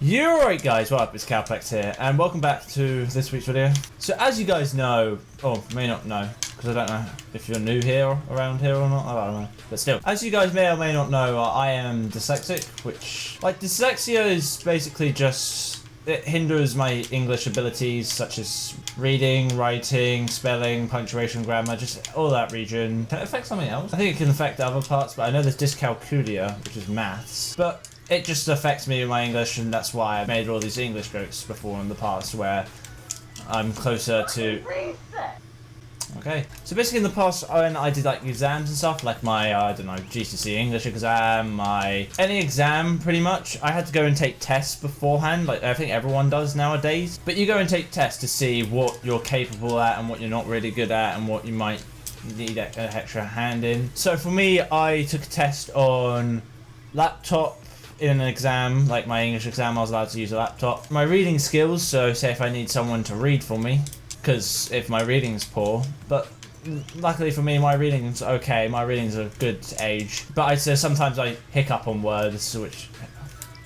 You're right, guys, what up, it's Calplex here, and welcome back to this week's video. So as you guys know, or may not know, because I don't know if you're new here, around here or not, I don't know. But still, as you guys may or may not know, I am dyslexic, which, like, dyslexia is basically just, it hinders my English abilities, such as reading, writing, spelling, punctuation, grammar, just all that region. Can it affect something else? I think it can affect other parts, but I know there's dyscalculia, which is maths, but it just affects me in my English, and that's why I've made all these English jokes before in the past, where I'm closer to... Okay, so basically in the past, when I did like exams and stuff, like my, I don't know, GCSE English exam, any exam pretty much, I had to go and take tests beforehand, like I think everyone does nowadays. But you go and take tests to see what you're capable at and what you're not really good at and what you might need an extra hand in. So for me, I took a test on laptop. In an exam, like my English exam, I was allowed to use a laptop. My reading skills, so say if I need someone to read for me, because if my reading's poor, but luckily for me, my reading's okay, my reading's a good age. But I'd say sometimes I hiccup on words, which...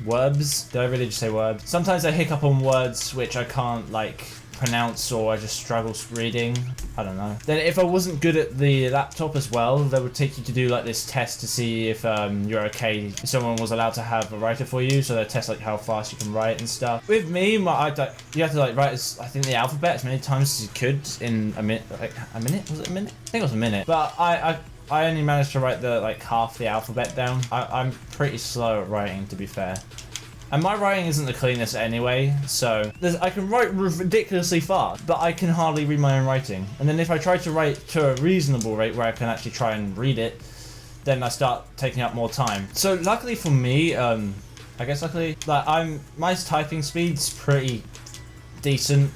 Verbs? Did I really just say verbs? Sometimes I hiccup on words which I can't, like, pronounce, or I just struggle reading. I don't know. Then if I wasn't good at the laptop as well, they would take you to do like this test to see if you're okay. If someone was allowed to have a writer for you, so they test like how fast you can write and stuff. With me, you have to like write I think the alphabet as many times as you could in a minute. Like a minute? Was it a minute? I think it was a minute. But I only managed to write the like half the alphabet down. I'm pretty slow at writing, to be fair. And my writing isn't the cleanest anyway, so I can write ridiculously fast, but I can hardly read my own writing. And then if I try to write to a reasonable rate where I can actually try and read it, then I start taking up more time. So luckily for me, I guess luckily, like my typing speed's pretty decent.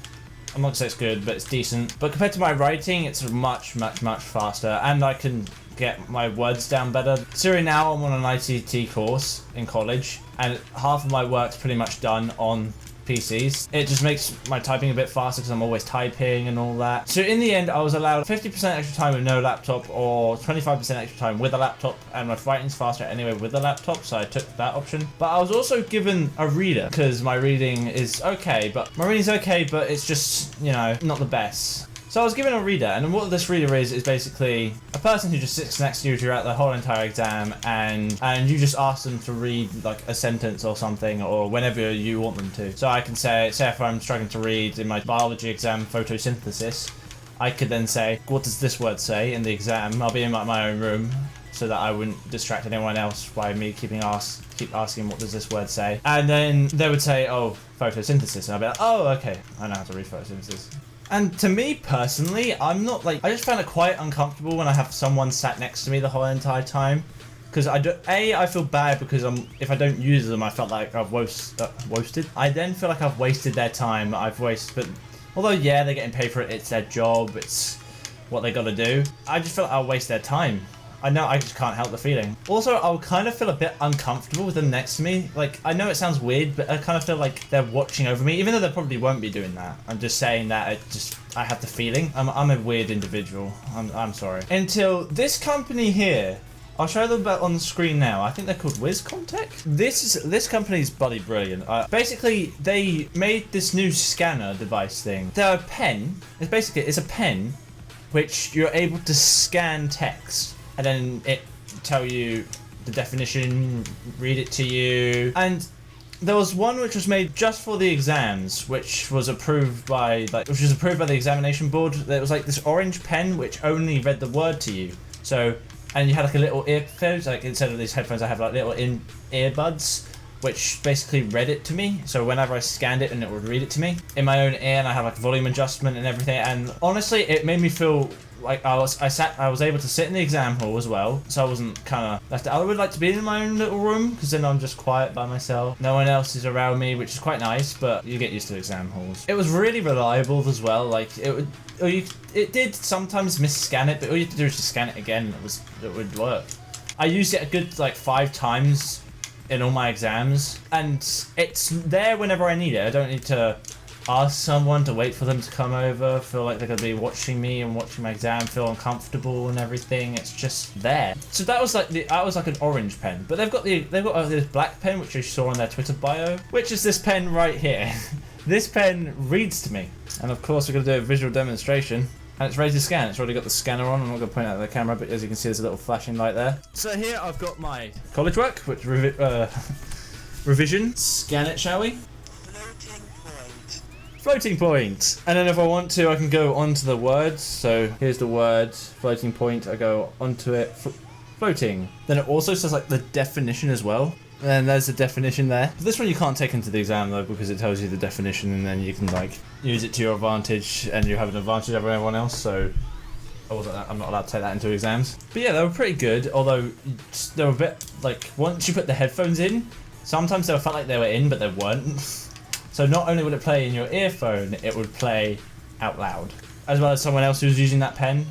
I'm not gonna say it's good, but it's decent. But compared to my writing, it's much faster, and I can get my words down better. So right now I'm on an ICT course in college, and half of my work's pretty much done on PCs. It just makes my typing a bit faster because I'm always typing and all that. So in the end, I was allowed 50% extra time with no laptop or 25% extra time with a laptop, and my writing's faster anyway with a laptop, so I took that option. But I was also given a reader because my reading is okay, but it's just, you know, not the best. So I was given a reader, and what this reader is basically a person who just sits next to you throughout the whole entire exam, and you just ask them to read like a sentence or something, or whenever you want them to. So I can say if I'm struggling to read in my biology exam photosynthesis, I could then say, what does this word say in the exam? I'll be in my own room, so that I wouldn't distract anyone else by me keep asking what does this word say. And then they would say, oh, photosynthesis, and I'll be like, oh, okay, I know how to read photosynthesis. And to me personally, I'm not like, I just found it quite uncomfortable when I have someone sat next to me the whole entire time. Because I feel bad because if I don't use them, I felt like I've wasted. I then feel like I've wasted their time. But although yeah, they're getting paid for it, it's their job, it's what they gotta do. I just feel like I'll waste their time. I know I just can't help the feeling. Also, I'll kind of feel a bit uncomfortable with them next to me. Like, I know it sounds weird, but I kind of feel like they're watching over me, even though they probably won't be doing that. I'm just saying that I have the feeling. I'm a weird individual. I'm sorry. Until this company here, I'll show them on the screen now. I think they're called WizComtech. This company's bloody brilliant. Basically, they made this new scanner device thing. They're a pen. It's a pen, which you're able to scan text. And then it tell you the definition, read it to you. And there was one which was made just for the exams, which was approved by the examination board. There was like this orange pen which only read the word to you. So, and you had like a little earphones, like instead of these headphones I have like little earbuds, which basically read it to me. So whenever I scanned it, and it would read it to me in my own ear, and I have like volume adjustment and everything. And honestly, it made me feel like I was able to sit in the exam hall as well, so I wasn't kind of left out. I would like to be in my own little room, because then I'm just quiet by myself. No one else is around me, which is quite nice, but you get used to exam halls. It was really reliable as well. Like it did sometimes miss-scan it, but all you have to do is just scan it again. It would work. I used it a good like 5 times in all my exams, and it's there whenever I need it. I don't need to ask someone to wait for them to come over, feel like they're going to be watching me and watching my exam, feel uncomfortable and everything. It's just there. So that was like an orange pen, but they've got this black pen, which you saw on their Twitter bio, which is this pen right here. This pen reads to me, and of course we're going to do a visual demonstration. And it's ready to scan. It's already got the scanner on. I'm not going to point out the camera, but as you can see, there's a little flashing light there. So here I've got my college work, which revision. Scan it, shall we? Floating point. And then if I want to, I can go onto the words. So here's the word, floating point. I go onto it, floating. Then it also says like the definition as well. And there's the definition there. But this one you can't take into the exam though, because it tells you the definition and then you can like use it to your advantage and you have an advantage over everyone else. So I'm not allowed to take that into exams. But yeah, they were pretty good, although they were a bit like, once you put the headphones in, sometimes they felt like they were in, but they weren't. So not only would it play in your earphone, it would play out loud. As well as someone else who was using that pen,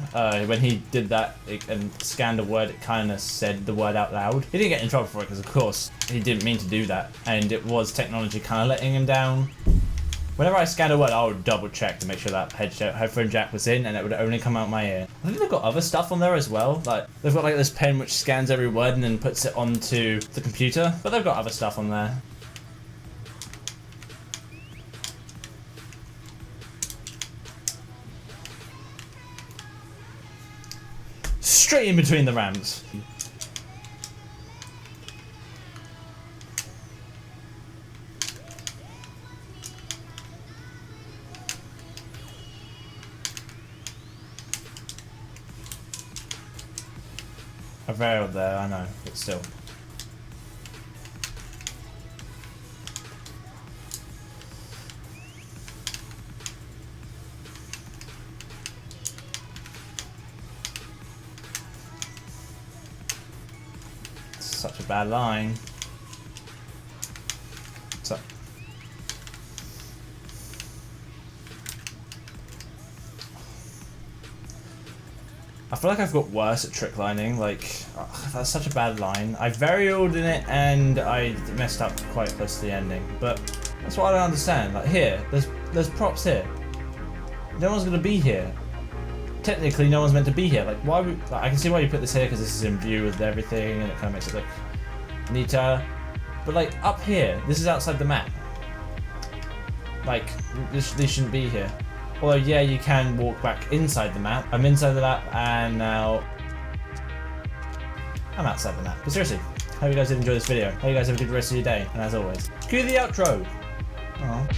when he did that and scanned a word, it kind of said the word out loud. He didn't get in trouble for it because, of course, he didn't mean to do that, and it was technology kind of letting him down. Whenever I scanned a word, I would double check to make sure that headphone jack was in, and it would only come out my ear. I think they've got other stuff on there as well. Like they've got like this pen which scans every word and then puts it onto the computer, but they've got other stuff on there. Straight in between the rams. I failed there, I know, but still. Such a bad line. So I feel like I've got worse at trick lining. Like that's such a bad line. I varied in it and I messed up quite close to the ending. But that's what I don't understand. Like here, there's props here. No one's gonna be here. Technically, no one's meant to be here. Like, why would... Like, I can see why you put this here, because this is in view with everything, and it kind of makes it look neater. But, like, up here, this is outside the map. Like, these shouldn't be here. Although, yeah, you can walk back inside the map. I'm inside the map, and now... I'm outside the map. But seriously, hope you guys did enjoy this video. Hope you guys have a good rest of your day, and as always, cue the outro! Aww.